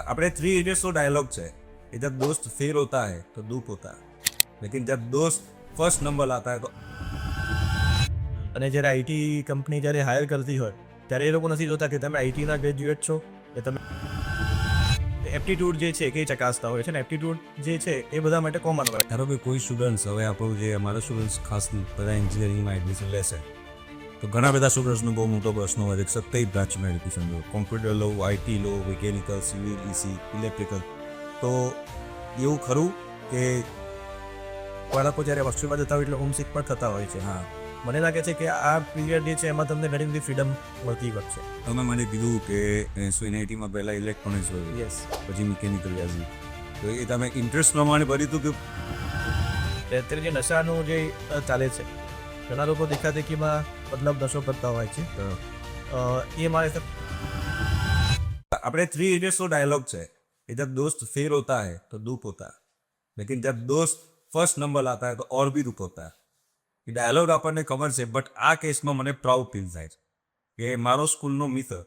अपने 3 इडियट्स तो डायलॉग है कि जब दोस्त फेल होता है तो दुख होता है, लेकिन जब दोस्त फर्स्ट नंबर आता है तो અને જ્યારે આઈટી કંપની જ્યારે હાયર કરતી હોય ત્યારે એ લોકો નથી જોતા કે તમે આઈટીના ગ્રેજ્યુએટ છો કે તમે એપ્ટિટ્યૂડ જે છે કે એ ચકાસતા હોય છે ને એપ્ટિટ્યૂડ જે છે એ બધા માટે કોમન હોય. ધારો કે કોઈ સ્ટુડન્ટ્સ હવે આપણું જે અમારા સ્ટુડન્ટ્સ ખાસ બધા એન્જિનિયરિંગમાં એડમિશન લેશે તો ઘણા બધા સ્ટુડન્ટ્સનો બહુ મોટો પ્રશ્ન હોય છે કે કઈ બ્રાન્ચમાં એડમિશન લો, કોમ્પ્યુટર લો, આઈટી લો, મિકેનિકલ, સિવિલ, ઈસી, ઇલેક્ટ્રિકલ. તો એવું ખરું કે બાળકો જ્યારે હોસ્ટેલમાં જતા હોય એટલે હોમસિક પણ થતા હોય છે. હા, મને લાગે છે કે આ પીરિયડ જે છે એમાં તમને ઘણી બધી ફ્રીડમ મળતી હોય છે. તમે મને કીધું કે એનઆઈટીમાં પહેલાં ઇલેક્ટ્રોનિક્સ હોય, યસ, પછી મિકેનિકલ વ્યાજી, તો એ તમે ઇન્ટરેસ્ટ પ્રમાણે ભર્યું હતું કે અત્યારે જે નશાનું જે ચાલે છે ઘણા લોકો દેખાદેખીમાં મતલબ નશો કરતા હોય છે. એ મારે अपने 3 इडियट्स तो डायलॉग है कि जब दोस्त फेल होता है तो दुख होता है, लेकिन जब दोस्त फर्स्ट नंबर आता है तो और भी दुख होता है. એ ડાયલોગ આપણને ખબર છે, બટ આ કેસમાં મને પ્રાઉડ ફીલ થાય છે કે મારો સ્કૂલનો મિત્ર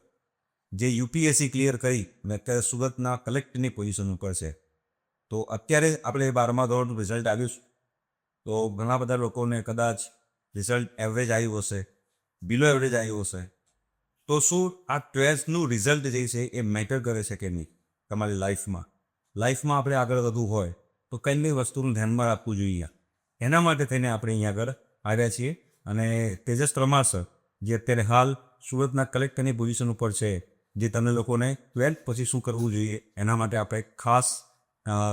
જે યુપીએસસી ક્લિયર કરી અને અત્યારે સુરતના કલેક્ટરની પોઝિશન ઉપર છે, તો અત્યારે આપણે 12મા ધોરણનું રિઝલ્ટ આવ્યું છે તો ઘણા બધા લોકોને કદાચ રિઝલ્ટ એવરેજ આવ્યું હશે, બિલો એવરેજ આવ્યું હશે, તો શું આ 12થનું રિઝલ્ટ જે છે એ મેટર કરે છે કે નહીં તમારી લાઈફમાં આપણે આગળ વધવું હોય તો કઈ કઈ વસ્તુનું ધ્યાનમાં રાખવું જોઈએ. એના માટે થઈને આપણે અહીંયા આગળ આવ્યા છીએ અને તેજસ ત્રમાસર જે અત્યારે હાલ સુરતના કલેક્ટરની પોઝિશન ઉપર છે, જે તમને લોકોને 12th પછી શું કરવું જોઈએ એના માટે આપણે ખાસ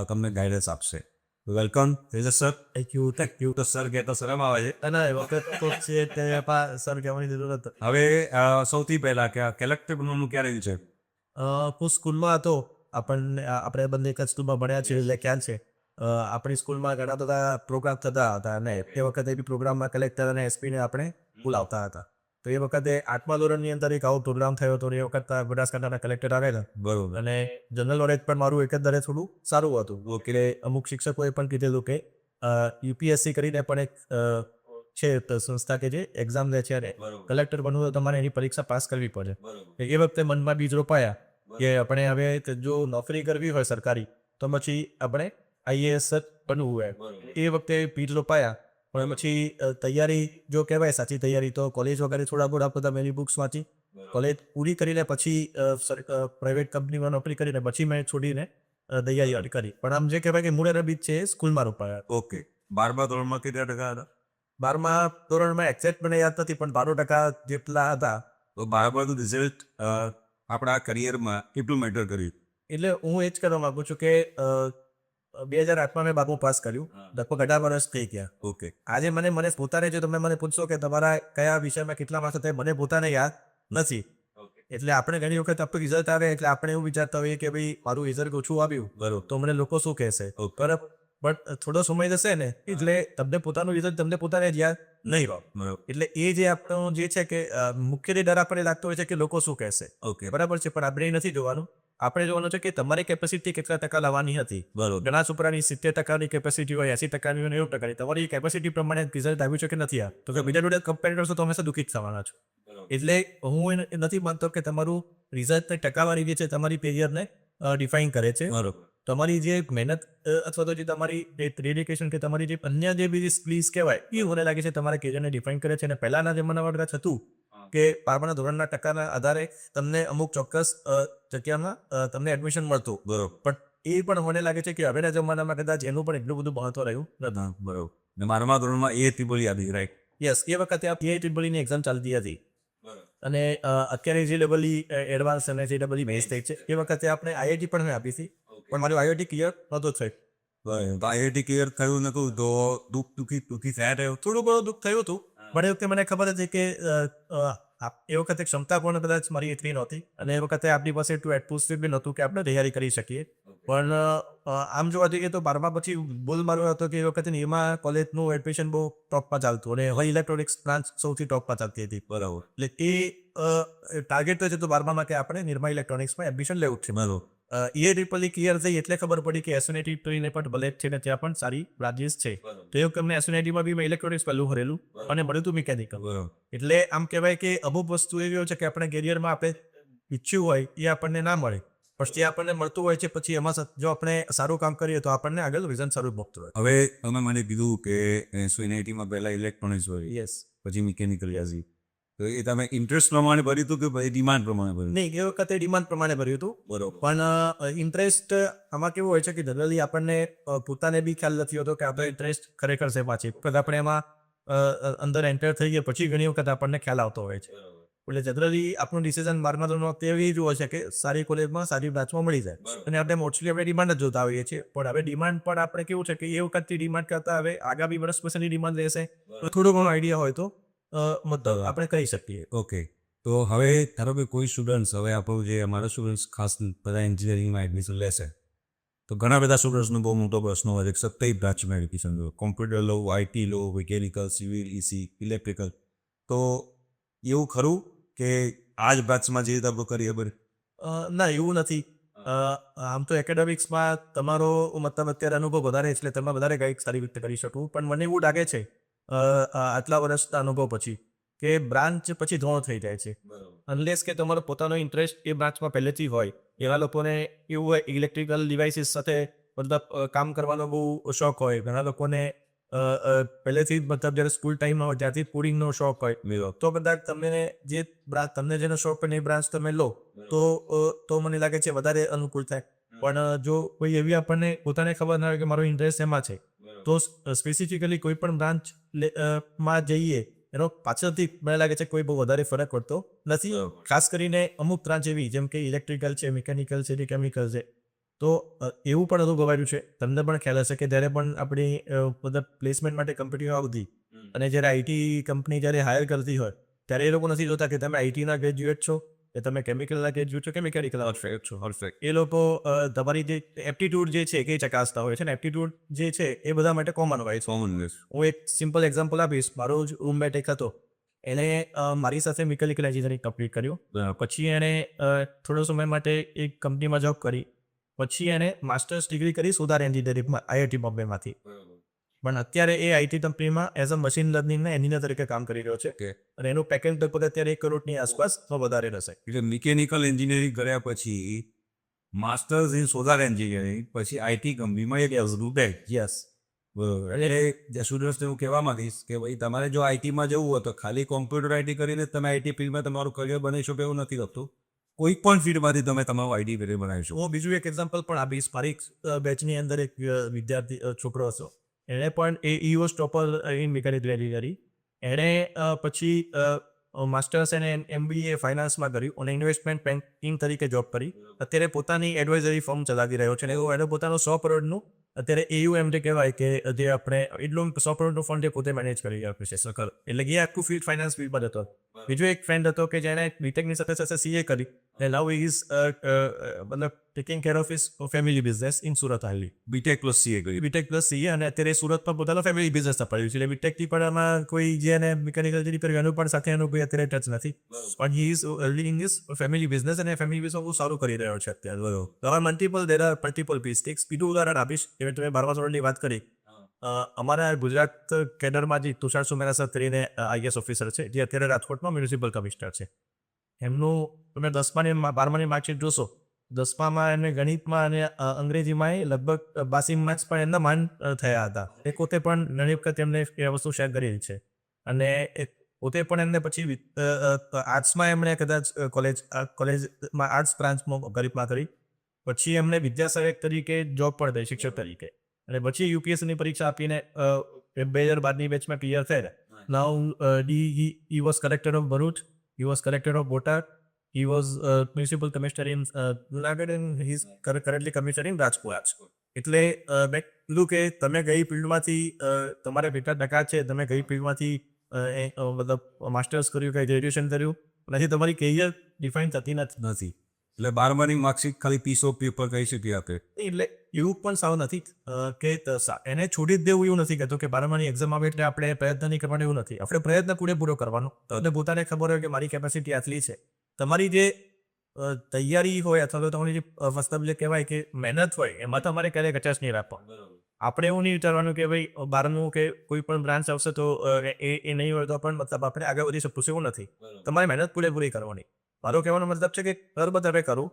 તમને ગાઈડન્સ આપશે. Welcome Tejas sir. Thank you. તો સર કહેતા શરમ આવે છે અને વખત તો છે તે સર કહેવાની જરૂર નથી. હવે સૌથી પહેલાં કે આ કલેક્ટર બનવાનું ક્યારે છે? હું સ્કૂલમાં હતો, આપણે બંને એક જ સ્કૂલમાં ભણ્યા છીએ એટલે ખ્યાલ છે. આપણી સ્કૂલમાં ઘણા બધા પ્રોગ્રામ થતા હતા અને એ વખતે બી પ્રોગ્રામમાં કલેક્ટર અને એસપીને આપણે બોલાવતા હતા. તો એ વખતે 8મા ધોરણની અંદર એક આવો પ્રોગ્રામ થયો હતો. એ વખત બનાસકાંઠાના કલેક્ટર આવેલા. બરોબર. અને જનરલ નોલેજ પણ મારું એકંદરે થોડું સારું હતું. એટલે અમુક શિક્ષકોએ પણ કીધેલું કે યુપીએસસી કરીને પણ એક છે સંસ્થા કે જે એક્ઝામ લે છે અને કલેક્ટર બનવું તો તમારે એની પરીક્ષા પાસ કરવી પડે. એ વખતે મનમાં બીજ રોપાયા કે આપણે હવે જો નોકરી કરવી હોય સરકારી તો પછી આપણે આઈએએસ બનવું હોય. એ વખતે બીજ રોપાયા. પણ પછી તૈયારી જો કહેવાય સાચી તૈયારી તો કોલેજ વગેરે થોડા બધા બધા મેરી બુક્સ વાંચી, કોલેજ પૂરી કરીને પછી પ્રાઇવેટ કંપનીમાં નોકરી કરીને પછી મેં છોડીને તૈયારી કરી. પણ આમ જે કહેવાય કે મૂળેના બીજ છે એ સ્કૂલમાં રોપાયા. ઓકે. 12મા ધોરણમાં કેટલા ટકા હતા? 12મા ધોરણમાં એક્ઝેક્ટ મને યાદ નથી પણ 12% જેટલા હતા. તો 12માનું રિઝલ્ટ આપણા કરિયરમાં કેટલું મેટર કર્યું? એટલે હું એ જ કહેવા માગું છું કે 2008માં મેં 12મું પાસ કર્યું. લગભગ 18 વર્ષ થઈ ગયા. ઓકે. આજે મને પોતાને જો તમે મને પૂછશો કે તમારા કયા વિષયમાં કેટલા માર્ક્સ હતા મને પોતાને યાદ નથી. એટલે આપણે ઘણી વખત આપણું રિઝલ્ટ આવે એટલે આપણે એવું વિચારતા હોઈએ કે ભાઈ મારું રિઝલ્ટ ઓછું આવ્યું બરોબર, તો મને લોકો શું કહેશે. બરાબર. બટ થોડો સમય જશે ને એટલે તમને પોતાનું રિઝલ્ટ તમને પોતાને જ યાદ નહીં રહો. બરોબર. એટલે એ જે આપણો જે છે કે મુખ્ય ડર આપણને લાગતો હોય છે કે લોકો શું કહેશે. ઓકે. બરાબર છે. પણ આપણે એ નથી જોવાનું. આપણે જોવાનું છે કે તમારી કેપેસિટી કેટલા ટકા લાવવાની હતી. બરોબર. ઘણા છોકરાની 70% કેપેસિટી હોય, 80% હોય, 90%. તમારી કેપેસિટી પ્રમાણે રિઝલ્ટ આવ્યું છે કે નથી આવ્યું તો કે બીજા જોડે કમ્પેર કરશો તો હંમેશા દુઃખી જ થવાના છો. એટલે હું એ નથી માનતો કે તમારું રિઝલ્ટને ટકાવારી જે છે તમારી કેરિયરને ડિફાઇન કરે છે. બરોબર. તમારી જે મહેનત અથવા તો જે તમારી ડેડિકેશન કે તમારી જે અન્ય જે બીજી સ્કિલ્સ કહેવાય એ મને લાગે છે તમારા કેરિયરને ડિફાઇન કરે છે. અને પહેલાના જમાનામાં કદાચ હતું કે 12મા ધોરણના ટકાના આધારે તમને અમુક ચોક્કસ જગ્યામાં તમને એડમિશન મળતું. બરોબર. પણ એ પણ મને લાગે છે કે હવેના જમાનામાં કદાચ એનું પણ એટલું બધું મહત્વ રહ્યું નથી. બરોબર. ને 12મા ધોરણમાં એ ત્રિપુલી આવી, રાઈટ? યસ. એ વખતે આ PIEEEની એક્ઝામ ચાલતી હતી અને અત્યારે જે ડબલઈ એડવાન્સ અને જે ડબલઈ બેઝ થઈ છે એ વખતે આપણે આઈઆઈટી પણ આપી હતી પણ મારું આઈઆઈટી ક્લિયર નહોતું થયું. આઈઆઈટી ક્લિયર થયું નતું તો દુઃખી થયા થયું? થોડું ઘણું દુઃખ થયું હતું. પણ એ વખતે મને ખબર હતી કે એ વખતે ક્ષમતા પણ કદાચ મારી એટલી નહોતી અને એ વખતે આપણી પાસે એટલું એટમોસ્ફિયર બી નહોતું કે આપણે તૈયારી કરી શકીએ. પણ આમ જોવા જઈએ તો 12મા પછી બોલ મારો હતો કે એ વખતે નિરમા કોલેજનું એડમિશન બહુ ટોપમાં ચાલતું અને હવે ઇલેક્ટ્રોનિક્સ બ્રાન્ચ સૌથી ટોપમાં ચાલતી હતી. બરાબર. એટલે એ ટાર્ગેટ તો છે તો 12મામાં કે આપણે નિરમા ઇલેક્ટ્રોનિક્સમાં એડમિશન લેવું જ છે. બરાબર. ટ્રિપલી ક્લિયર થઈ એટલે ખબર પડી કે એસયુનિટીને પણ ભલે છે ને ત્યાં પણ સારી બ્રાન્ચીસ છે. તો એ અમને એસયુનિટીમાં બી મેં ઇલેક્ટ્રોનિક્સ પહેલું ભરેલું અને મળ્યું હતું મિકેનિકલ. બરાબર. એટલે આમ કહેવાય કે અમુક વસ્તુ એવી હોય છે કે આપણે કેરિયરમાં આપણે ઈચ્છ્યું હોય એ આપણને ના મળે પછી આપણને મળતું હોય છે, પછી એમાં જો આપણે સારું કામ કરીએ તો આપણને આગળ રિઝલ્ટ સારું મળતું હોય. હવે તમે મને કીધું કે શું NIT-માં પહેલાં ઇલેક્ટ્રોનિક્સ હોય, યસ. પછી મિકેનિકલ યાઝી, તો એ તમે ઇન્ટરેસ્ટ પ્રમાણે ભર્યું હતું કે પછી ડિમાન્ડ પ્રમાણે ભર્યું? નહીં, એ વખતે ડિમાન્ડ પ્રમાણે ભર્યું હતું. બરોબર. પણ ઇન્ટરેસ્ટ આમાં કેવું હોય છે કે જનરલી આપણને પોતાને બી ખ્યાલ નથી હોતો કે આપણો ઇન્ટરેસ્ટ ખરેખર છે પાછી વખત આપણે એમાં અંદર એન્ટર થઈએ પછી ઘણી વખત આપણને ખ્યાલ આવતો હોય છે. એટલે જનરલી આપણું ડિસિઝન 12મા ધોરણમાં એવી જ હોય છે કે સારી કોલેજમાં સારી બ્રાન્ચમાં મળી જાય, અને આપણે મોસ્ટલી આપણે ડિમાન્ડ જ જોતા હોઈએ છીએ. પણ હવે ડિમાન્ડ પણ આપણે કેવું છે કે એ વખતથી ડિમાન્ડ કરતાં હવે આગામી વર્ષ પછીની ડિમાન્ડ રહેશે, તો થોડો ઘણો આઈડિયા હોય તો મતલબ આપણે કહી શકીએ. ઓકે, તો હવે ધારો કે કોઈ સ્ટુડન્ટ્સ, હવે આપણું જે અમારા સ્ટુડન્ટ્સ ખાસ બધા એન્જિનિયરિંગમાં એડમિશન લેશે, તો ઘણા બધા સ્ટુડન્ટ્સનો બહુ મોટો પ્રશ્ન હોય છે કે 27 બ્રાન્ચમાં એડમિશન લો, કોમ્પ્યુટર લો, IT લો, મિકેનિકલ, સિવિલ, EC, ઇલેક્ટ્રિકલ, તો એવું ખરું કે આ જ બ્રાન્ચમાં જે રીતે આપણું કરીએ બને? ના, એવું નથી. આમ તો એકેડેમિક્સમાં તમારો મતલબ અત્યારે અનુભવ વધારે એટલે તમે વધારે કંઈક સારી રીતે કરી શકું, પણ મને એવું લાગે છે આટલા વર્ષના અનુભવ પછી કે બ્રાન્ચ પછી ધોરણ થઈ જાય છે. અનલેસ કે તમારો પોતાનો ઇન્ટરેસ્ટ એ બ્રાન્ચમાં પહેલેથી હોય. એવા લોકોને એવું હોય ઇલેક્ટ્રિકલ ડિવાઇસીસ સાથે મતલબ કામ કરવાનો બહુ શોખ હોય. ઘણા લોકોને પહેલેથી જ મતલબ જ્યારે સ્કૂલ ટાઈમમાં હોય ત્યારથી કોડિંગનો શોખ હોય, તો કદાચ તમને જે બ્રાન્ચ તમને જેનો શોખ હોય એ બ્રાન્ચ તમે લો તો મને લાગે છે વધારે અનુકૂળ થાય. પણ જો કોઈ એવી આપણને પોતાને ખબર ના હોય કે મારો ઇન્ટરેસ્ટ એમાં છે, તો સ્પેસિફિકલી કોઈ પણ બ્રાન્ચ માં જઈએ એનો પાછળથી મને લાગે છે કોઈ બહુ વધારે ફરક પડતો નથી. ખાસ કરીને અમુક બ્રાન્ચ એવી જેમ કે ઇલેક્ટ્રિકલ છે, મિકેનિકલ છે, કેમિકલ છે, તો એવું પણ અનુભવાયું છે, તમને પણ ખ્યાલ હશે કે જ્યારે પણ આપણી મતલબ પ્લેસમેન્ટ માટે કંપનીઓ આવતી અને જ્યારે IT કંપની જ્યારે હાયર કરતી હોય ત્યારે એ લોકો નથી જોતા કે તમે IT ના ગ્રેજ્યુએટ છો કે તમે કેમિકલના ગ્રેજ્યુએટ છો કે મિકેનિકલના ગ્રેજ્યુએટ છો. એ લોકો તમારી જે એપ્ટિટ્યૂડ જે છે એ ચકાસતા હોય છે, ને એપ્ટિટ્યૂડ જે છે એ બધા માટે કોમન હોય છે. હું એક સિમ્પલ એક્ઝામ્પલ આપીશ. મારો જ રૂમમેટ એક હતો, એણે મારી સાથે મિકેનિકલ એન્જિનિયરિંગ કમ્પ્લીટ કર્યું. પછી એણે થોડો સમય માટે એક કંપનીમાં જોબ કરી. પછી એણે માસ્ટર્સ ડિગ્રી કરી સુધાર એન્જિનિયરિંગમાં IIT બોમ્બેમાંથી. પણ અત્યારે એ IT કંપનીમાં એઝ અ મશીન લર્નિંગના એન્જિનિયર તરીકે કામ કરી રહ્યો છે, અને એનું પેકેજ લગભગ અત્યારે 1 કરોડની આસપાસ વધારે રહેશે. એટલે મિકેનિકલ એન્જિનિયરિંગ કર્યા પછી માસ્ટર્સ ઇન સોલાર એન્જિનિયરિંગ, પછી IT કંપનીમાં એક રૂબેક. યસ. બરોબર. એટલે સ્ટુડન્ટ્સને હું કહેવા માંગીશ કે ભાઈ તમારે જો IT-માં જવું હોય તો ખાલી કોમ્પ્યુટર IT કરીને તમે IT ફિલ્ડમાં તમારું કરિયર બનાવી શકો એવું નથી થતું. કોઈ પણ ફિલ્ડમાંથી તમે તમારું IT કરિયર બનાવી શકો. હું બીજું એક એક્ઝામ્પલ પણ આપીશ. મારી બેચની અંદર એક વિદ્યાર્થી છોકરો હતો, એણે પણ એ was topper in mechanical engineering. એણે પછી માસ્ટર્સ અને MBA ફાઇનાન્સમાં કર્યું અને ઇન્વેસ્ટમેન્ટ બેન્કિંગ તરીકે જોબ કરી. અત્યારે પોતાની એડવાઇઝરી ફર્મ ચલાવી રહ્યો છે, અને એનો પોતાનો 100 કરોડનું અત્યારે AUM જે કહેવાય કે જે આપણે એટલું 100 કરોડનું ફંડ એ પોતે મેનેજ કરી આપે છે. સકલ એટલે કે એ આખું ફિલ્ડ ફાઇનાન્સ ફિલ્ડમાં હતો. બીજો એક ફ્રેન્ડ હતો કે જેણે બીટેકની સાથે સાથે CA કરી, અને નાઉ હી ઇઝ મતલબ taking care of his family business in Surat હાલી. બીટેક પ્લસ CA કર્યું. બીટેક પ્લસ CA, અને અત્યારે સુરતમાં પોતાનો ફેમિલી બિઝનેસ અપાયું છે. એટલે બીટેકથી પણ આમાં કોઈ જેને મિકેનિકલ એન્જિનિયરિંગ કર્યું એનું પણ સાથે એનું કોઈ અત્યારે ટચ નથી. પણ he is leading his family business, અને ફેમિલી બિઝનેસ બહુ સારું કરી રહ્યો છે અત્યારે. હવે મલ્ટિપલ મિસ્ટેક્સ. બીજું ઉદાહરણ આપીશ. એ તમે 12મા ધોરણની વાત કરી. અમારા ગુજરાત કેડરમાં જે તુષાર સુમેરા સર કરીને IAS ઓફિસર છે, જે અત્યારે રાજકોટમાં મ્યુનિસિપલ કમિશનર છે. એમનું તમે 10માની 12માની માર્કશીટ જોશો, 10મામાં એમને ગણિતમાં અને અંગ્રેજીમાં લગભગ 82 માર્ક્સ પણ એમના માન થયા હતા. એ પોતે પણ ઘણી વખત એમને એ વસ્તુ શેર કરેલી છે. અને પોતે પણ એમને પછી આર્ટ્સમાં એમણે કદાચ કોલેજમાં આર્ટ્સ બ્રાન્ચમાં ગણિતમાં કરી. પછી એમને વિદ્યાસહાયક તરીકે જોબ પણ થઈ, શિક્ષક તરીકે. અને પછી UPSCની પરીક્ષા આપીને 2012ની બેચમાં ક્લિયર થયા. નાઉ he was collector of Bharuch, he was collector of Boટાદ, he was municipal commissioner in Junagadh, and he is currently commissioner in Rajkot. એટલે મેં કીધું કે તમે કઈ ફિલ્ડમાંથી તમારે કેટલા ટકા છે, તમે કઈ ફિલ્ડમાંથી મતલબ માસ્ટર્સ કર્યું, કઈ ગ્રેજ્યુએશન કર્યું, પછી તમારી કેરિયર ડિફાઇન થતી નથી. એટલે 12માની માર્કશીટ ખાલી પીસ ઓફ પેપર કહી શકીએ આપણે. એટલે એવું પણ સાવ નથી કે એને છોડી જ દેવું એવું નથી કહેતો કે 12માની એક્ઝામ આવે એટલે આપણે પ્રયત્ન નહીં કરવાનો એવું નથી. આપણે પ્રયત્ન પૂરેપૂરો કરવાનો. તમને પોતાને ખબર હોય કે મારી કેપેસિટી આટલી છે. તમારી જે તૈયારી હોય અથવા તો તમારી જે મતલબ જે કહેવાય કે મહેનત હોય એમાં તમારે ક્યારેય કચાશ નહીં રાખવાનો. આપણે એવું નહીં વિચારવાનું કે ભાઈ 12મું કે કોઈ પણ બ્રાન્ચ આવશે તો એ નહીં હોય તો પણ મતલબ આપણે આગળ વધી શકશું એવું નથી. તમારે મહેનત પૂરેપૂરી કરવાની. મારો કહેવાનો મતલબ છે કે કરબત હવે કરું,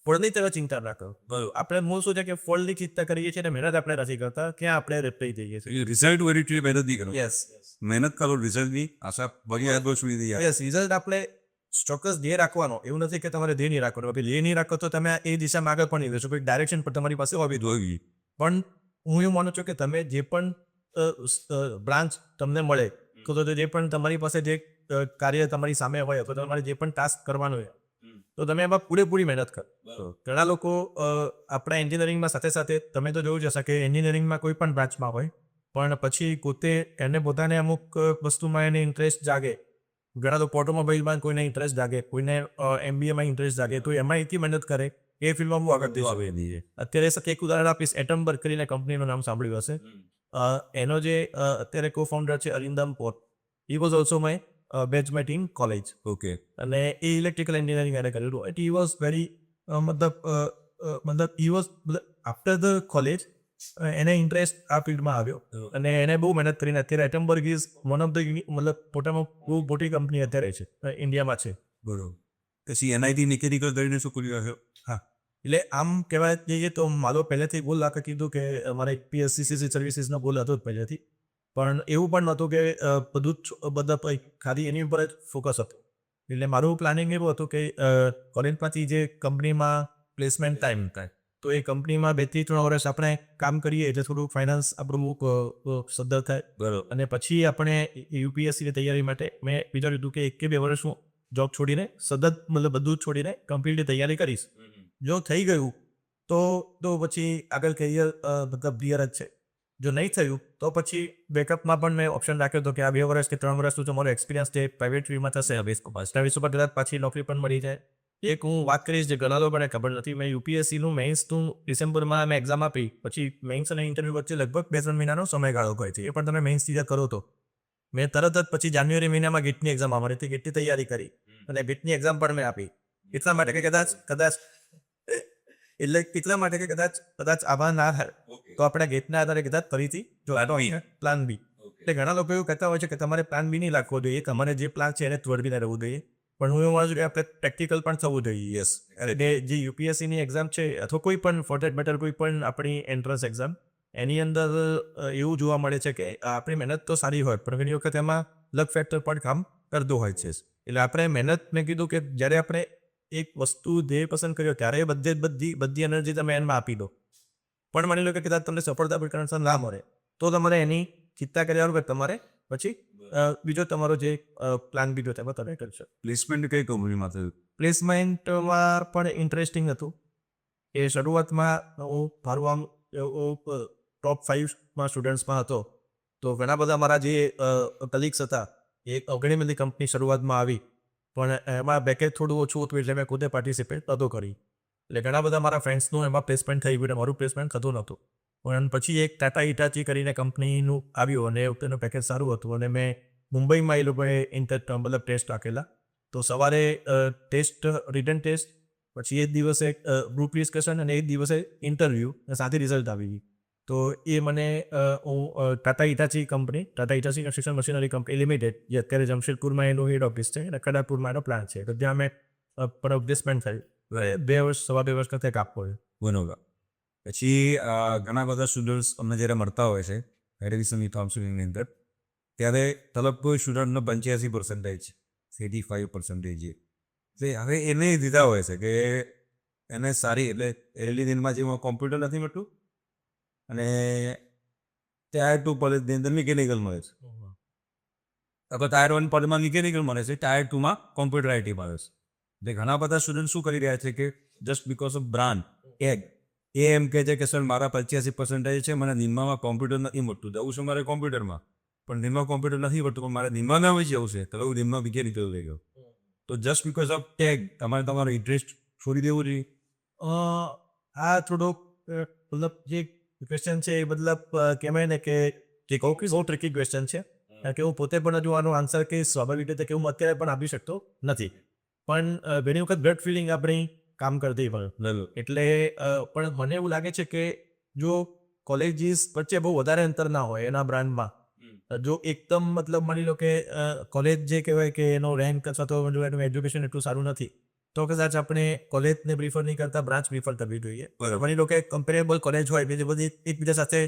ફળની તરફ ચિંતા ના કરો. આપણે મૂળ શું છે કે ફળની ચિંતા કરીએ છીએ અને મહેનત આપણે નથી કરતા, ક્યાં આપણે રેપટાઈ જઈએ છીએ. રિઝલ્ટ વરી મહેનત નહીં કરો. યસ મહેનત કરો રિઝલ્ટની આશા બગી આગળ સુધી નહીં આવે. યસ રિઝલ્ટ આપણે ચોક્કસ ધ્યેય રાખવાનો. એવું નથી કે તમારે ધ્યેય નહીં રાખવાનું. ધ્યેય નહીં રાખો તો તમે એ દિશામાં આગળ પણ નહીં જશો. કોઈ ડાયરેક્શન પણ તમારી પાસે હોવી જોઈએ. પણ હું એવું માનું છું કે તમે જે પણ બ્રાન્ચ તમને મળે તો જે પણ તમારી પાસે જે કાર્ય તમારી સામે હોય અથવા તમારે જે પણ ટાસ્ક કરવાનો હોય તો તમે એમાં પૂરેપૂરી મહેનત કરો. ઘણા લોકો આપણા એન્જિનિયરિંગમાં સાથે સાથે તમે તો જોયું જ હશે કે એન્જિનિયરિંગમાં કોઈ પણ બ્રાન્ચમાં હોય પણ પછી પોતે એને પોતાને અમુક વસ્તુમાં એને ઇન્ટરેસ્ટ જાગે. ઘણા લોકો ઓટોમોબાઈલમાં કોઈને ઇન્ટરેસ્ટ જાગે, કોઈને MBAમાં ઇન્ટરેસ્ટ જાગે, તો એમાં એટલી મહેનત કરે એ ફિલ્ડમાં હું આગળ જઈ. અત્યારે એક ઉદાહરણ આપીશ. એટમબર્ગ કરીને કંપનીનું નામ સાંભળ્યું હશે. એનો જે અત્યારે કો ફાઉન્ડર છે અરિંદમ પોર, he was also my batchmate in college. Okay. અને એ ઇલેક્ટ્રિકલ એન્જિનિયરિંગ એને કરેલું. ઇટ હી વોઝ વેરી મતલબ he was after the college એને ઇન્ટરેસ્ટ આ ફિલ્ડમાં આવ્યો અને એને બહુ મહેનત કરીને અત્યારે એટમબર્ગ ઇઝ વન ઓફ ધ મતલબ પોતામાં બહુ મોટી કંપની અત્યારે છે ઇન્ડિયામાં છે. બરોબર. પછી NIT મિકેનિકલ કરીને શું કર્યું હશે? હા, એટલે આમ કહેવાય જઈએ તો મારો પહેલેથી ગોલ લાગે કીધું કે અમારે PSCCC સર્વિસીસનો ગોલ હતો જ પહેલેથી. પણ એવું પણ નહોતું કે બધું જ બધા ખાલી એની ઉપર જ ફોકસ હતું. એટલે મારું પ્લાનિંગ એવું હતું કે કોલેજમાંથી જે કંપનીમાં પ્લેસમેન્ટ ટાઈમ થાય તો એ કંપનીમાં 2 થી 3 વર્ષ આપણે કામ કરીએ એટલે થોડુંક ફાઇનાન્સ આપણું સદ્ધર થાય. બરોબર. અને પછી આપણે UPSCની તૈયારી માટે મેં વિચાર્યું હતું કે 1 કે 2 વર્ષ હું જોબ છોડીને સતત મતલબ બધું જ છોડીને કમ્પ્લીટલી તૈયારી કરીશ. જો થઈ ગયું તો પછી આગળ કરિયર મતલબ ક્લિયર જ છે. જો નહીં થયું તો પછી બેકઅપમાં પણ મેં ઓપ્શન રાખ્યો હતો કે આ 2 વર્ષ કે 3 વર્ષનું તમારો એક્સપિરિયન્સ જે પ્રાઇવેટ ફીલ્ડમાં થશે સ્ટાવિસ ઉપર કદાચ પાછી નોકરી પણ મળી જાય. એક હું વાત કરીશ જે ઘણા લોકોને ખબર નથી. મેં UPSCનું મેઇન્સનું ડિસેમ્બરમાં મેં એક્ઝામ આપી. પછી મેઇન્સ અને ઇન્ટરવ્યૂ વચ્ચે લગભગ 2-3 મહિનાનો સમયગાળો હોય છે. એ પણ તમે મેઇન્સ ક્લિયર કરો તો મેં તરત જ પછી જાન્યુઆરી મહિનામાં ગેટની એક્ઝામ આવવાની હતી. ગેટની તૈયારી કરી અને ગેટની એક્ઝામ પણ મેં આપી. એટલા માટે કે કદાચ આવા ના થાય તો આપણે ગેટના આધારે કદાચ ફરીથી જો પ્લાન બી. એટલે ઘણા લોકો એવું કહેતા હોય છે કે તમારે પ્લાન બી નહીં રાખવો જોઈએ, તમારે જે પ્લાન છે એને ત્વરવીને રહેવું જોઈએ. પણ હું એવું માનું છું કે આપણે પ્રેક્ટિકલ પણ થવું જોઈએ. યસ, એટલે જે UPSCની એક્ઝામ છે અથવા કોઈ પણ ફોર ધેટ મેટર કોઈ પણ આપણી એન્ટ્રન્સ એક્ઝામ એની અંદર એવું જોવા મળે છે કે આપણી મહેનત તો સારી હોય પણ ઘણી વખત એમાં લક ફેક્ટર પણ કામ કરતું હોય છે. એટલે આપણે મહેનત મેં કીધું કે જ્યારે આપણે એક વસ્તુ ધ્યેય પસંદ કર્યો ત્યારે બધી એનર્જી તમે એમાં આપી દો. પણ માની લો કે કદાચ તમને સફળતા પરિણામ ના મળે તો તમારે એની ચિંતા કર્યા વગર તમારે પછી બીજો તમારો જે પ્લાન બીજો તેમાં તમે કરશો. પ્લેસમેન્ટ કઈ કંપનીમાં થયું? પ્લેસમેન્ટમાં પણ ઇન્ટરેસ્ટિંગ હતું. એ શરૂઆતમાં હું મારું આમ ટોપ 5માં સ્ટુડન્ટ્સમાં હતો. તો ઘણા બધા મારા જે કલીગ્સ હતા એ ઘણી બધી કંપની શરૂઆતમાં આવી પણ એમાં પેકેજ થોડું ઓછું હતું એટલે મેં ખુદે પાર્ટિસિપેટ નહોતો કરી. એટલે ઘણા બધા મારા ફ્રેન્ડ્સનું એમાં પ્લેસમેન્ટ થઈ ગયું. મારું પ્લેસમેન્ટ થતું નહોતું. પણ પછી એક ટાટા હિટાચી કરીને કંપનીનું આવ્યું અને તેનું પેકેજ સારું હતું અને મેં મુંબઈમાં એ લોકોએ મતલબ ટેસ્ટ રાખેલા. તો સવારે ટેસ્ટ રિટન ટેસ્ટ પછી એ જ દિવસે ગ્રુપ ડિસ્કશન અને એ જ દિવસે ઇન્ટરવ્યૂ અને સાથે રિઝલ્ટ આવી ગઈ. તો એ મને હું Tata Hitachi company Tata Hitachi construction machinery company limited જે અત્યારે જમશેદપુરમાં એનું હેડ ઓફિસ છે અને ખડાપુરમાં એનો પ્લાન છે તો ત્યાં મેં પ્લેસમેન્ટ થયું. 2 વર્ષ 2.5 વર્ષ કંઈક આપવો હોય. બરોબર. પછી ઘણા બધા સ્ટુડન્ટ્સ અમને જ્યારે મળતા હોય છે એડમિશનની કાઉન્સિલિંગની અંદર ત્યારે તલબ કોઈ સ્ટુડન્ટનો 85% 85% એટલે હવે એને દીધા હોય છે કે એને સારી એટલે એરલી દિનમાં જેમાં કોમ્પ્યુટર નથી મળતું અને ટાયર 2 કોલેજની અંદર મિકેનિકલ મળે છે. અથવા ટાયર 1 પદમાં મિકેનિકલ મળે છે, ટાયર 2માં કોમ્પ્યુટર IT મળે છે. એટલે ઘણા બધા સ્ટુડન્ટ શું કરી રહ્યા છે કે જસ્ટ બિકોઝ ઓફ બ્રાન્ડ એ એમ કહે છે કે સર મારા 85% છે, મને નિમ્મામાં કોમ્પ્યુટર નથી મળતું, જવું છે મારે કોમ્પ્યુટરમાં પણ નિમ્મા કોમ્પ્યુટર નથી મળતું પણ મારે નિમ્મામાં જ જવું છે તો હું નિમ્મા મિકેનિકલ લઈ ગયો. તો જસ્ટ બિકોઝ ઓફ ટેગ તમારે તમારો ઇન્ટરેસ્ટ છોડી દેવું જોઈએ. આ થોડોક મતલબ જે ક્વેશ્ચન છે એ મતલબ કહેવાય ને કે જે કહું કે બહુ ટ્રિકી ક્વેશ્ચન છે કારણ કે હું પોતે પણ હજુ આનો આન્સર કે સ્વાભાવિક રીતે કે હું અત્યારે પણ આપી શકતો નથી. પણ ઘણી વખત ગટ ફિલિંગ આપણી કામ કરતી પણ એટલે પણ મને એવું લાગે છે કે જો કોલેજીસ વચ્ચે બહુ વધારે અંતર ના હોય એના બ્રાન્ડમાં જો એકદમ મતલબ માની લો કે કોલેજ જે કહેવાય કે એનો રેન્ક અથવા તો એનું એજ્યુકેશન એટલું સારું નથી તો કદાચ આપણે કોલેજને પ્રિફર નહીં કરતા બ્રાન્ચ પ્રિફર કરવી જોઈએ. બરાબર. માની લો કે કમ્પેરેબલ કોલેજ હોય બીજી બધી એકબીજા સાથે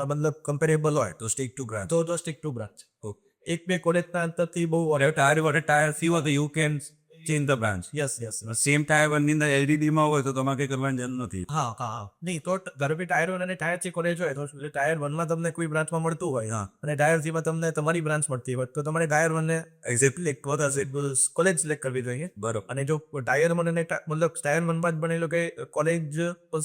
મતલબ કમ્પેરેબલ હોય તો સ્ટીક ટુ બ્રાન્ચ. તો સ્ટિક ટુ બ્રાન્ચ. ઓકે. એક બે કોલેજના અંતરથી બહુ ટાયર સી હોય તો you can change the branch. Yes same tier વનની અંદર એલડીડીમાં હોય તો તમારે કંઈ કરવાની જરૂર નથી. હા નહીં તો ધારો કે ટાયર 1 અને ટાયર 3 કોલેજ હોય તો ટાયર 1 માં તમને કોઈ બ્રાન્ચમાં મળતું હોય હા. અને ટાયર 3 માં તમને તમારી બ્રાન્ચ મળતી હોય તો તમારે ટાયર 1 ને એક્ઝેક્ટલી. કોલેજ સિલેક્ટ કરવી જોઈએ. બરોબર. અને જો ટાયર 1 અને મતલબ ટાયર 1 માં જ બનેલો કે કોલેજ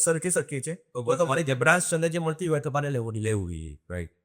સરખી શકીએ છે તો તમારી જે બ્રાન્ચ અને જે મળતી હોય તો તમારે લેવું નહીં. રાઈટ.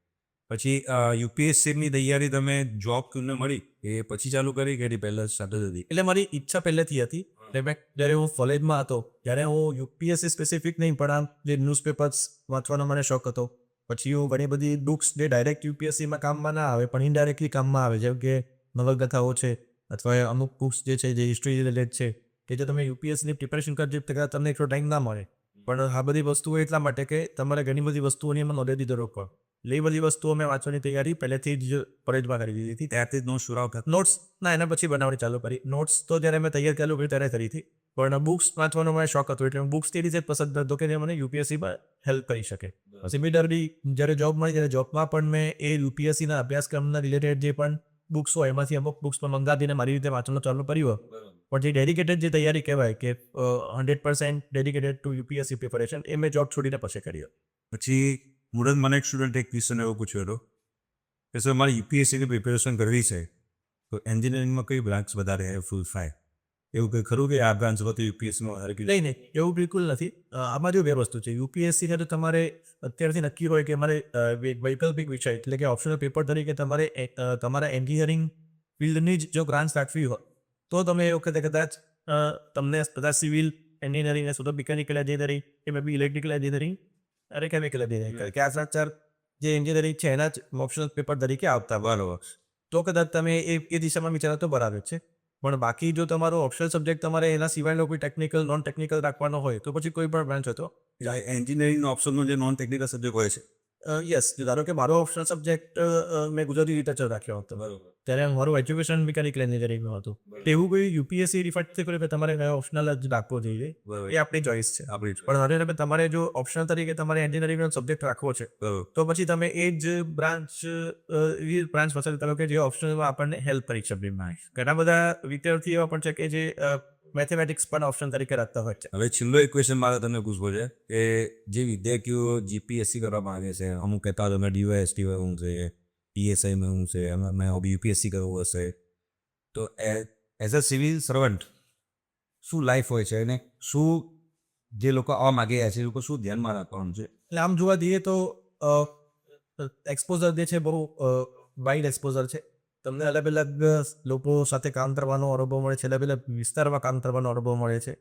પછી યુપીએસસીની તૈયારી તમે જોબ તમને મળી એ પછી ચાલુ કરી કે એની પહેલા સાથે જ હતી? એટલે મારી ઈચ્છા પહેલેથી હતી. એટલે મેં જ્યારે હું કોલેજમાં હતો ત્યારે હું યુપીએસસી સ્પેસિફિક નહીં પણ આમ જે ન્યૂઝપેપર્સ વાંચવાનો મને શોખ હતો. પછી હું ઘણી બધી બુક્સ જે ડાયરેક્ટ યુપીએસસીમાં કામમાં ના આવે પણ ઇનડાયરેક્ટલી કામમાં આવે જેમ કે નવલકથાઓ છે અથવા અમુક બુક્સ જે છે જે હિસ્ટ્રી રિલેટેડ છે કે જે તમે યુપીએસસીની પ્રિપેરેશન કરતી વખતે તમને એટલો ટાઈમ ના મળે. પણ આ બધી વસ્તુઓ એટલા માટે કે તમારે ઘણી બધી વસ્તુઓની એમાં નોલેજની જરૂર પડે. એટલે એ બધી વસ્તુઓ મેં વાંચવાની તૈયારી પહેલેથી જ કોલેજમાં કરી દીધી હતી. ત્યારથી જ નોટ શુરાવ થતા. નોટ્સ ના એના પછી બનાવવાની ચાલુ કરી. નોટ્સ તો જ્યારે મેં તૈયાર કરેલું ત્યારે કરી હતી પણ બુક્સ વાંચવાનો મને શોખ હતો એટલે બુક્સ તે રીતે પસંદ કરતો કે જે મને યુપીએસસીમાં હેલ્પ કરી શકે. સિમિલરલી જ્યારે જોબ મળી ત્યારે જોબમાં પણ મેં એ યુપીએસસીના અભ્યાસક્રમના રિલેટેડ જે પણ બુક્સ હોય એમાંથી અમુક બુક્સ પણ મંગાવીને મારી રીતે વાંચવાનું ચાલુ કર્યું. પણ જે ડેડિકેટેડ જે તૈયારી કહેવાય કે 100% ડેડિકેટેડ ટુ યુપીએસસી પ્રિપરેશન એ મેં જોબ છોડીને પછી કરી. પછી મુરત મને એક સ્ટુડન્ટ એક ક્વેશ્ચન એવો પૂછ્યો હતો કે સર મારે યુપીએસસીની પ્રિપેરેશન કરવી છે તો એન્જિનિયરિંગમાં કઈ બ્રાન્ચ વધારે હેલ્પફુલ થાય? એવું કંઈ ખરું કે આ બ્રાન્ચ હોતી યુપીએસસીમાં નહીં એવું બિલકુલ નથી. આમાં જો બે વસ્તુ છે. યુપીએસસી છે તો તમારે અત્યારથી નક્કી હોય કે મારે વૈકલ્પિક વિષય એટલે કે ઓપ્શનલ પેપર તરીકે તમારે તમારા એન્જિનિયરિંગ ફિલ્ડની જ જો બ્રાન્ચ રાખવી હોય તો તમે એ વખતે કદાચ તમને કદાચ સિવિલ એન્જિનિયરિંગ ને સુધો મિકેનિકલ એન્જિનિયરિંગ કે મે બી ઇલેક્ટ્રિકલ એન્જિનિયરિંગ અરે કેમિકલ એન્જિનિયરિંગ કે આ ચાર જે એન્જિનિયરિંગ છે એના જ ઓપ્શનલ પેપર તરીકે આવતા. બરાબર. તો કદાચ તમે એ દિશામાં વિચારો તો બરાબર છે. પણ બાકી જો તમારો ઓપ્શનલ સબ્જેક્ટ તમારે એના સિવાયનો કોઈ ટેકનિકલ નોન ટેકનિકલ રાખવાનો હોય તો પછી કોઈ પણ બ્રાન્ચ હતો. એન્જિનિયરિંગનો ઓપ્શનનો જે નોન ટેકનિકલ સબ્જેક્ટ હોય છે યસ ધારો કે મારો ઓપ્શનલ સબ્જેક્ટ મેં ગુજરાતી લિટરેચર રાખ્યો હતો ત્યારે મારું એજ્યુકેશન મિકેનિકલ એન્જિનિયરિંગનું હતું. એવું કોઈ યુપીએસસી રિફાઇટ કર્યું કે તમારે ઓપ્શનલ જ રાખવો જોઈએ એ આપણી ચોઈસ છે. પણ હવે તમારે જો ઓપ્શનલ તરીકે તમારે એન્જિનિયરિંગનો સબ્જેક્ટ રાખવો છે તો પછી તમે એ જ બ્રાન્ચ પસંદ કરો કે જે ઓપ્શનલમાં આપણને હેલ્પ કરી શકે. ઘણા બધા વિદ્યાર્થીઓ પણ છે કે જે મેથેમેટિક્સ પણ ઓપ્શન તરીકે રાખતા હોય છે. હવે છેલ્લો એક ક્વેશ્ચન મારે તમને પૂછવો છે કે જે વિદ્યાર્થીઓ જીપીએસસી કરવા માંગે છે અમુક કહેતા તમે ડીવાયએસટી હું છે પીએસઆઈમાં હું છે એમાં મેં યુપીએસસી કરવું હશે તો એઝ અ સિવિલ સર્વન્ટ શું લાઈફ હોય છે અને શું જે લોકો આવવા માગે છે એ લોકો શું ધ્યાનમાં રાખવાનું છે? એટલે આમ જોવા જઈએ તો એક્સપોઝર જે છે બહુ વાઇડ એક્સપોઝર છે. તમને અલગ અલગ લોકો સાથે કામ કરવાનો અનુભવ મળે છે. અલગ અલગ વિસ્તારમાં કામ કરવાનો અનુભવ મળે છે.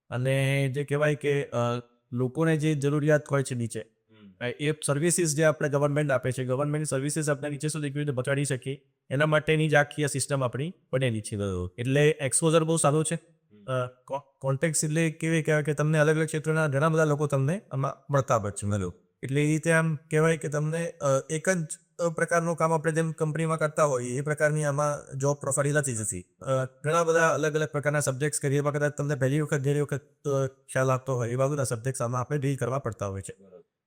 અને જે કહેવાય કે લોકોને જે જરૂરિયાત હોય છે નીચે એ સર્વિસીસ જે આપણે ગવર્મેન્ટ આપે છે ગવર્મેન્ટ સર્વિસીસ આપણે નીચે સુધી કેવી રીતે પહોંચાડી શકીએ એના માટેની જ આખી સિસ્ટમ આપણી બનેલી છે. એટલે એક્સપોઝર બહુ સારું છે. કોન્ટેક્ટ એટલે કેવી કહેવાય કે તમને અલગ અલગ ક્ષેત્રના ઘણા બધા લોકો તમને આમાં મળતા હોય છે. એટલે એ રીતે આમ કહેવાય કે તમને એક જ પ્રકારનું કામ આપણે જેમ કંપનીમાં કરતા હોઈએ એ પ્રકારની આમાં જોબ પ્રોફાઇલ નથી જતી. ઘણા બધા અલગ અલગ પ્રકારના સબ્જેક્ટ્સ કરીએ કદાચ તમને પહેલી વખત જેની વખત ખ્યાલ આપતો હોય એવા બધા સબ્જેક્ટ્સ આમાં આપણે ડીલ કરવા પડતા હોય છે.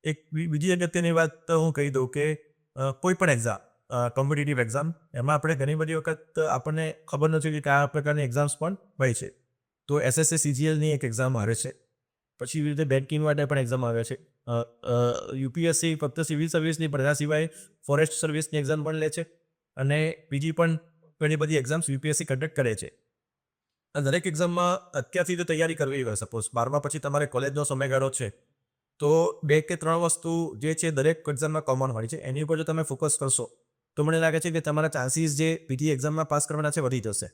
એક બીજી અગત્યની વાત હું કહી દઉં કે કોઈ પણ એક્ઝામ કોમ્પિટિટિવ એક્ઝામ એમાં આપણે ઘણી બધી વખત આપણને ખબર નથી કે કયા પ્રકારની એક્ઝામ્સ પણ હોય છે. તો એસએસસી સીજીએલની એક એક્ઝામ આવે છે. પછી એવી રીતે બેન્કિંગ માટે પણ એક્ઝામ આવે છે. યુપીએસસી ફક્ત સિવિલ સર્વિસની પણ એના સિવાય ફોરેસ્ટ સર્વિસની એક્ઝામ પણ લે છે અને બીજી પણ ઘણી બધી એક્ઝામ્સ યુપીએસસી કન્ડક્ટ કરે છે. દરેક એક્ઝામમાં અત્યારથી જો તૈયારી કરવી હોય સપોઝ 12મા પછી તમારે કોલેજનો સમયગાળો છે તો 2 કે 3 વસ્તુ જે છે દરેક એક્ઝામમાં કોમન હોય છે. એની ઉપર જો તમે ફોકસ કરશો તો મને લાગે છે કે તમારા ચાન્સીસ જે બીજી એક્ઝામમાં પાસ કરવાના છે વધી જશે.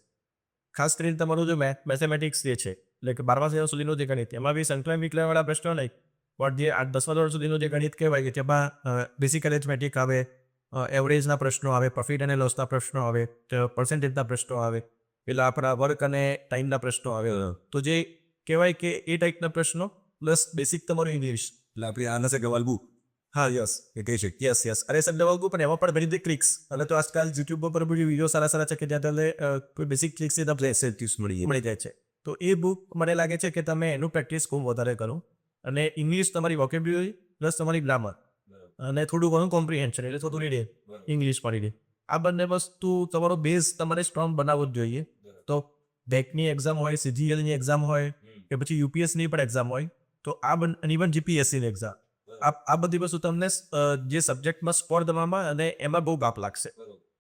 ખાસ કરીને તમારું જો મેથેમેટિક્સ જે છે એટલે કે 12મા સુધીનું જે ગણિત એમાં બી સંકલન વિકલનવાળા પ્રશ્નો નહીં પણ જે 8-10મા ધોરણ સુધીનું જે ગણિત કહેવાય કે જેમાં બેસિક એરિથમેટિક આવે, એવરેજના પ્રશ્નો આવે, પ્રોફિટ અને લોસના પ્રશ્નો આવે, પર્સન્ટેજના પ્રશ્નો આવે, પેલા આપણા વર્ક અને ટાઈમના પ્રશ્નો આવે. તો જે કહેવાય કે એ ટાઈપના પ્રશ્નો પ્લસ બેસિક તમારું ઇંગ્લિશ એટલે આપણે આના છે ગવાલબુ હા યસ એ કહી શકીએ. યસ અરે સબ્જેક્ટ પણ એમાં પણ ઘણી બધી ક્લિક્સ અને તો આજકાલ યુટ્યુબ પર બધી વિડીયો સારા સારા છે કે જ્યાં તમને કોઈ બેસિક ક્લિક્સ મળી જાય છે. તો એ બુક મને લાગે છે કે તમે એનું પ્રેક્ટિસ ખૂબ વધારે કરો અને ઇંગ્લિશ તમારી વોકેબ્યુલરી પ્લસ તમારી ગ્રામર અને થોડું ઘણું કોમ્પ્રિહેન્શન એટલે થોડું રીડે ઇંગ્લિશ માં રીડે આ બંને વસ્તુ તમારો બેઝ તમારે સ્ટ્રોંગ બનાવવો જ જોઈએ. તો બેકની એક્ઝામ હોય, સીજીએલની એક્ઝામ હોય કે પછી યુપીએસની પણ એક્ઝામ હોય તો આ ઇવન જીપીએસસીની એક્ઝામ આ બધી વસ્તુ તમને જે સબ્જેક્ટમાં સ્કોર દેવામાં અને એમાં બહુ ગાપ લાગશે.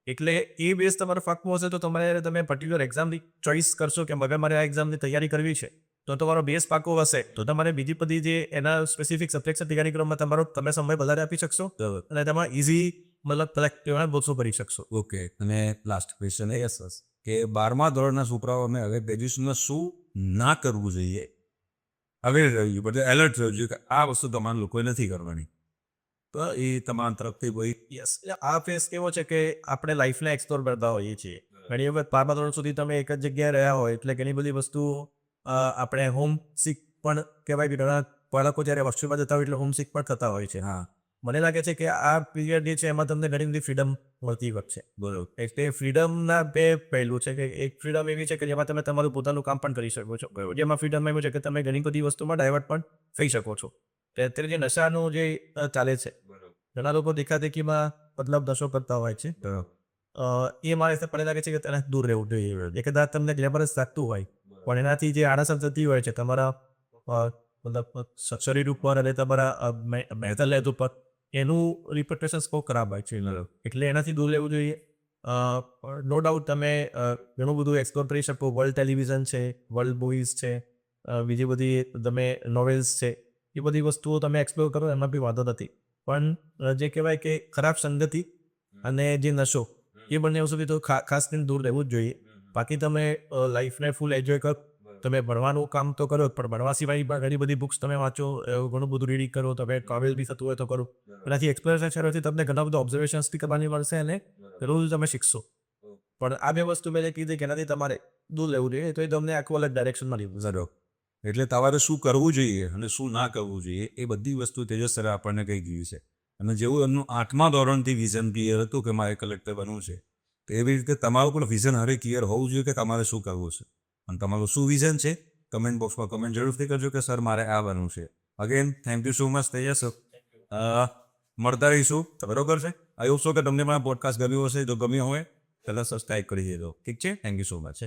એટલે એ બેઝ તમારો પાકવો હશે તો તમે પર્ટિક્યુલર એક્ઝામની ચોઇસ કરશો કે હવે મારે આ એક્ઝામની તૈયારી કરવી છે તો તમારો બેઝ પાકો હશે તો તમારે બીજી બધી જે એના સ્પેસિફિક સબ્જેક્ટ તૈયારી કરવામાં તમે સમય વધારે આપી શકશો અને તેમાં ઇઝી મતલબ ઓછો કરી શકશો. ઓકે, અને લાસ્ટ ક્વેશ્ચન એ કે 12મા ધોરણના છોકરાઓને હવે ગ્રેજ્યુએશનમાં શું ના કરવું જોઈએ? હવે રહ્યું બધું એલર્ટ રહેવું જોઈએ કે આ વસ્તુ તમારા લોકોએ નથી કરવાની, તો એ તમારા તરફથી કોઈ યસ, એટલે આ ફેઝ કેવો છે કે આપણે લાઈફને એક્સપ્લોર કરતા હોઈએ છીએ. ઘણી વખત 12મા ધોરણ સુધી તમે એક જ જગ્યાએ રહ્યા હોય એટલે ઘણી બધી વસ્તુ આપણે હોમ સિક પણ કહેવાય કે ઘણા બાળકો જ્યારે હોસ્ટેલમાં જતા હોય એટલે હોમ સિક પણ થતા હોય છે. હા, મને લાગે છે કે આ પીરિયડ જે છે એમાં તમને ઘણી બધી ફ્રીડમ મળતી હોય છે. બરોબર. એટલે ફ્રીડમના બે પહેલું છે કે એક ફ્રીડમ એવી છે કે જેમાં તમે તમારું પોતાનું કામ પણ કરી શકો છો. જેમાં ફ્રીડમ એવું છે કે તમે ઘણી બધી વસ્તુમાં ડાયવર્ટ પણ થઈ શકો છો. અત્યારે જે નશાનું જે ચાલે છે ઘણા લોકો દેખાદેખીમાં મતલબ નશો કરતા હોય છે. એ મારા હિસાબ મને લાગે છે કે તેનાથી દૂર રહેવું જોઈએ. એ કદાચ તમને ગ્લેમરસ લાગતું હોય પણ એનાથી જે આડઅસર થતી હોય છે તમારા મતલબ શરીર ઉપર અને તમારા મેન્ટલ હેલ્થ ઉપર એનું રિપોર્ટેશન્સ બહુ ખરાબ હોય છે. એટલે એનાથી દૂર રહેવું જોઈએ. નો ડાઉટ તમે ઘણું બધું એક્સપ્લોર કરી શકો. વર્લ્ડ ટેલિવિઝન છે, વર્લ્ડ મૂવીઝ છે, બીજી બધી તમે નોવેલ્સ છે, એ બધી વસ્તુઓ તમે એક્સપ્લોર કરો એમાં બી વાંધો નથી. પણ જે કહેવાય કે ખરાબ સંગતિ અને જે નશો એ બંને વસ્તુથી તો ખાસ કરીને દૂર રહેવું જ જોઈએ. બાકી તમે લાઈફને ફૂલ એન્જોય કરો. તમે ભણવાનું કામ તો કરો પણ ભણવા સિવાય પણ ઘણી બધી બુક્સ તમે વાંચો, ઘણું બધું રીડિંગ કરો, તમે ટ્રાવેલ બી થતું હોય તો કરો. એનાથી એક્સપ્લોરેશનથી તમને ઘણા બધા ઓબ્ઝર્વેશન્સ બી કરવાની મળશે અને રોજ તમે શીખશો. પણ આ બે વસ્તુ મેં જે કીધી કે એનાથી તમારે દૂર રહેવું જોઈએ તો એ તમને આખું અલગ ડાયરેક્શનમાં લીધું. જરૂર. એટલે તમારે શું કરવું જોઈએ અને શું ના કરવું જોઈએ એ બધી વસ્તુ તેજસ સરે આપણને કહી ગયું છે. અને જેવું એમનું 8મા ધોરણથી વિઝન ક્લિયર હતું કે મારે કલેક્ટર બનવું છે, તો એવી રીતે તમારું પણ વિઝન હવે ક્લિયર હોવું જોઈએ કે તમારે શું કરવું છે. અને તમારું શું વિઝન છે કમેન્ટ બોક્સમાં કમેન્ટ જરૂરથી કરજો કે સર મારે આ બનવું છે. Again thank you so much Tejas. મળતા રહીશું, બરોબર છે. આઈ હોપ સો કે તમને મારા પોડકાસ્ટ ગમ્યું હશે. જો ગમ્યું હોય પહેલાં સબસ્ક્રાઈબ કરી દેજો. ઠીક છે, થેન્ક યુ સો મચ.